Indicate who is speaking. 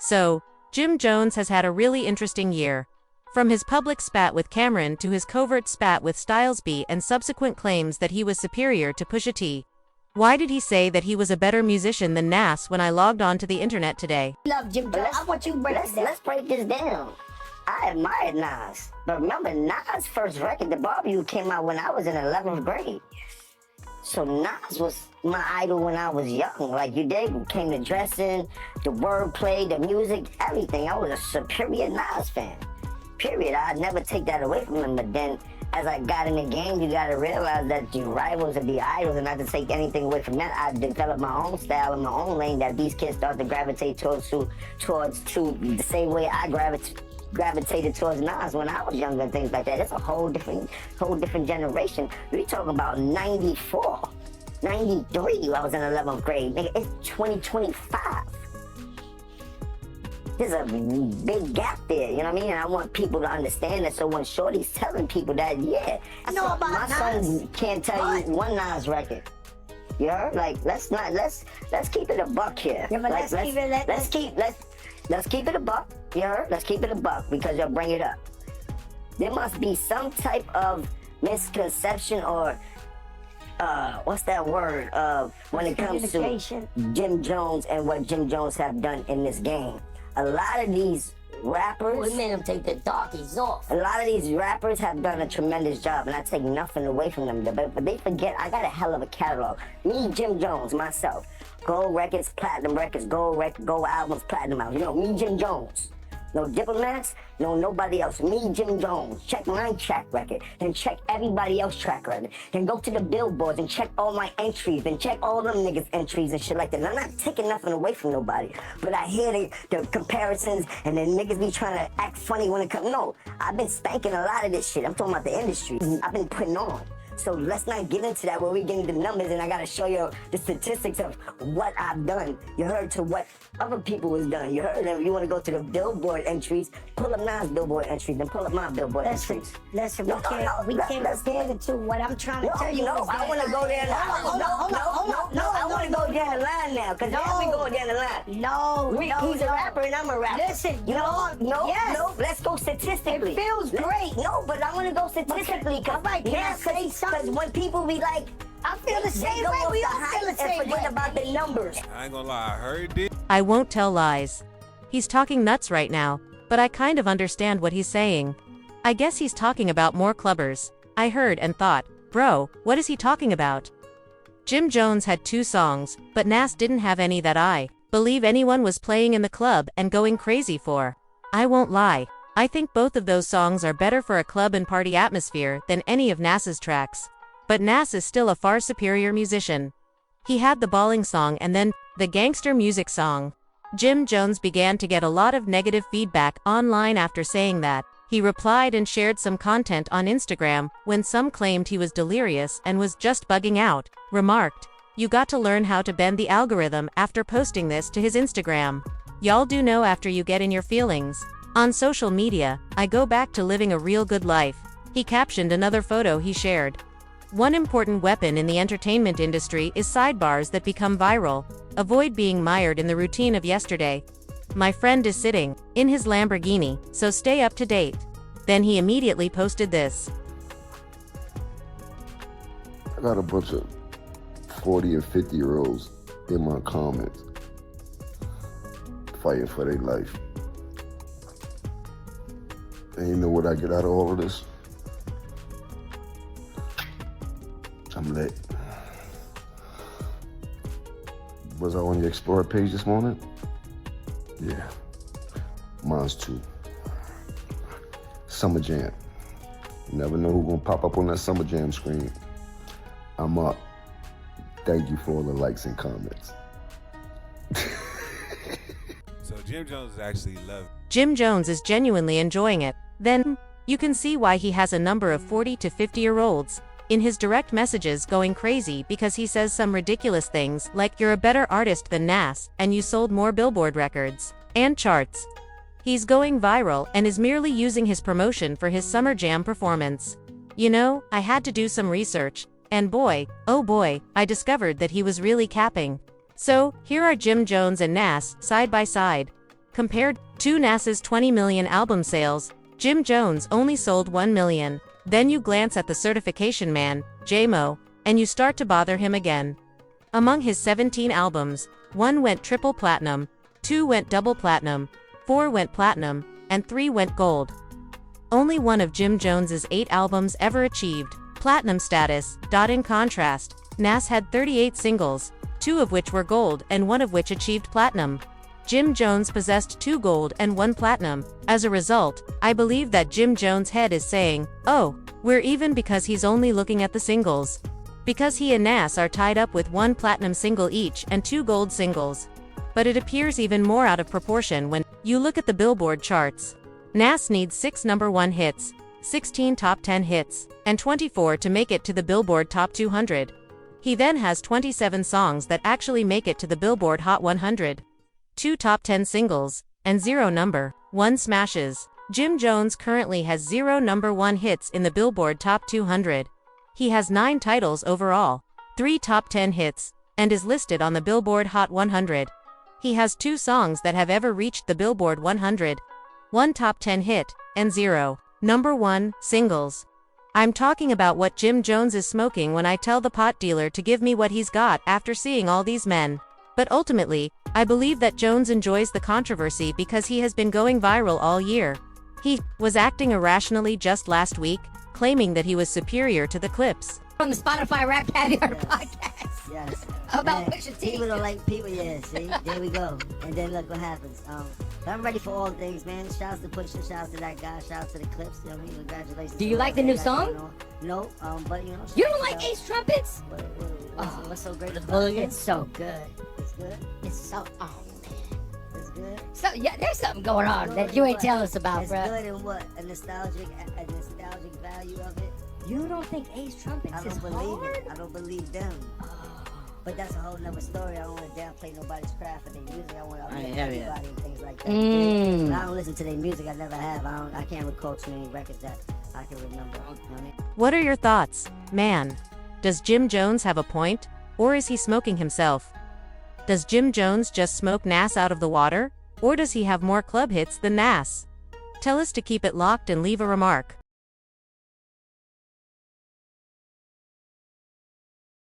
Speaker 1: So, Jim Jones has had a really interesting year. From his public spat with Cameron to his covert spat with Styles P and subsequent claims that he was superior to Pusha T. Why did he say that he was a better musician than NAS when I logged on to the internet today?
Speaker 2: Love Jim Jones. I want you to break this down. Let's break this down. I admired Nas, but remember Nas' first record, The Barbecue, came out when I was in 11th grade. So Nas was my idol when I was young. Like you did, came to dressing, the wordplay, the music, everything. I was a superior Nas fan. Period. I'd never take that away from him. But then, as I got in the game, you gotta realize that the rivals are the idols, and not to take anything away from that. I developed my own style and my own lane that these kids start to gravitate towards the same way I gravitated towards Nas when I was younger and things like that. It's a whole different generation. We talking about 94, 93. I was in 11th grade. Nigga, it's 2025. There's a big gap there, you know what I mean? And I want people to understand that. So when Shorty's telling people that, yeah, I know about
Speaker 3: my
Speaker 2: Nas.
Speaker 3: son can't tell you one Nas record. You heard? Like let's keep it a buck here.
Speaker 2: Yeah, but
Speaker 3: like, let's keep it a buck. You heard? Let's keep it a buck because you'll bring it up. There must be some type of misconception or what's that word? When it comes to Jim Jones and what Jim Jones have done in this game. A lot of these rappers...
Speaker 2: We made them take the darkies off.
Speaker 3: A lot of these rappers have done a tremendous job, and I take nothing away from them. But they forget, I got a hell of a catalog. Me, Jim Jones, myself. Gold records, platinum records, gold albums, platinum albums. You know, me, Jim Jones. No diplomats, no nobody else. Me, Jim Jones. Check my track record, then check everybody else's track record. Then go to the billboards and check all my entries, then check all them niggas' entries and shit like that. And I'm not taking nothing away from nobody, but I hear the comparisons and then niggas be trying to act funny when it comes. No, I've been spanking a lot of this shit. I'm talking about the industry. I've been putting on. So let's not get into that where we get into the numbers and I gotta show you the statistics of what I've done. You heard to what other people has done. You heard them. You wanna go to the billboard entries, pull up Nas billboard entries, then pull up my billboard entries.
Speaker 2: Listen, we can't compare the two. What I'm trying to tell you is
Speaker 3: I wanna go there now. I wanna go down the line now, cause now we go down the line. He's a rapper and I'm a rapper.
Speaker 2: Listen,
Speaker 3: no, let's go statistically.
Speaker 2: It feels great.
Speaker 3: No, but I wanna go statistically, cause because when people be like,
Speaker 2: I feel the same way. We all feel the same way.
Speaker 3: Forget about the numbers.
Speaker 4: I ain't gonna lie, I heard it.
Speaker 1: I won't tell lies. He's talking nuts right now, but I kind of understand what he's saying. I guess he's talking about more clubbers. I heard and thought, bro, what is he talking about? Jim Jones had 2 songs, but Nas didn't have any that I believe anyone was playing in the club and going crazy for. I won't lie. I think both of those songs are better for a club and party atmosphere than any of Nas's tracks. But Nas is still a far superior musician. He had the balling song and then the gangster music song. Jim Jones began to get a lot of negative feedback online after saying that. He replied and shared some content on Instagram when some claimed he was delirious and was just bugging out, remarked, "You got to learn how to bend the algorithm," after posting this to his Instagram. Y'all do know after you get in your feelings. On social media, I go back to living a real good life. He captioned another photo he shared. One important weapon in the entertainment industry is sidebars that become viral. Avoid being mired in the routine of yesterday. My friend is sitting in his Lamborghini, so stay up to date. Then he immediately posted this.
Speaker 5: I got a bunch of 40 and 50-year-olds in my comments fighting for their life. And you know what I get out of all of this? I'm lit. Was I on your Explorer page this morning? Yeah. Mine's too. Summer Jam. You never know who's gonna pop up on that Summer Jam screen. I'm up. Thank you for all the likes and comments.
Speaker 4: So Jim Jones is actually loved.
Speaker 1: Jim Jones is genuinely enjoying it. Then, you can see why he has a number of 40 to 50-year-olds in his direct messages going crazy because he says some ridiculous things like, "You're a better artist than Nas, and you sold more Billboard records and charts." He's going viral and is merely using his promotion for his Summer Jam performance. You know, I had to do some research, and boy, oh boy, I discovered that he was really capping. So, here are Jim Jones and Nas, side by side. Compared to NAS's 20 million album sales, Jim Jones only sold 1 million. Then you glance at the certification man, J-Mo, and you start to bother him again. Among his 17 albums, 1 went triple platinum, 2 went double platinum, 4 went platinum, and 3 went gold. Only one of Jim Jones's 8 albums ever achieved platinum status. In contrast, NAS had 38 singles, 2 of which were gold and 1 of which achieved platinum. Jim Jones possessed 2 gold and 1 platinum. As a result, I believe that Jim Jones' head is saying, oh, we're even, because he's only looking at the singles. Because he and NAS are tied up with 1 platinum single each and 2 gold singles. But it appears even more out of proportion when you look at the Billboard charts. NAS needs 6 number 1 hits, 16 top 10 hits, and 24 to make it to the Billboard Top 200. He then has 27 songs that actually make it to the Billboard Hot 100. 2 top 10 singles, and 0 number 1 smashes. Jim Jones currently has 0 number 1 hits in the Billboard Top 200. He has 9 titles overall, 3 top 10 hits, and is listed on the Billboard Hot 100. He has 2 songs that have ever reached the Billboard 100, 1 top 10 hit, and 0 number 1 singles. I'm talking about what Jim Jones is smoking when I tell the pot dealer to give me what he's got after seeing all these men. But ultimately, I believe that Jones enjoys the controversy because he has been going viral all year. He was acting irrationally just last week, claiming that he was superior to the Clips.
Speaker 3: From the Spotify Rap Caviar podcast.
Speaker 2: Yes.
Speaker 3: About
Speaker 2: Man,
Speaker 3: Pusha T.
Speaker 2: people don't like people, yeah, see? There we go. And then look what happens. I'm ready for all things, man. Shouts to Pusha, shouts to that guy, shouts to the Clips. You know what I mean? Congratulations.
Speaker 3: Do you like the new song?
Speaker 2: No, but you know.
Speaker 3: You don't like Ace Trumpets?
Speaker 2: What's so great about
Speaker 3: Well,
Speaker 2: it?
Speaker 3: it's so good.
Speaker 2: It's good.
Speaker 3: It's so, oh man.
Speaker 2: It's good.
Speaker 3: So, yeah, there's something going on that you ain't telling us about,
Speaker 2: It's
Speaker 3: bruh.
Speaker 2: good in what? A nostalgic value of it.
Speaker 3: You don't think Ace Trumpets
Speaker 2: I
Speaker 3: is
Speaker 2: don't believe
Speaker 3: hard?
Speaker 2: it. I don't believe them. But that's a whole nother story. I don't want to downplay nobody's craft and their music. I want to uplift everybody and things like that. But I don't listen to their music. I never have. I can't recall too many records that I can remember. You know what I mean?
Speaker 1: What are your thoughts, man? Does Jim Jones have a point, or is he smoking himself? Does Jim Jones just smoke NAS out of the water, or does he have more club hits than NAS? Tell us to keep it locked and leave a remark.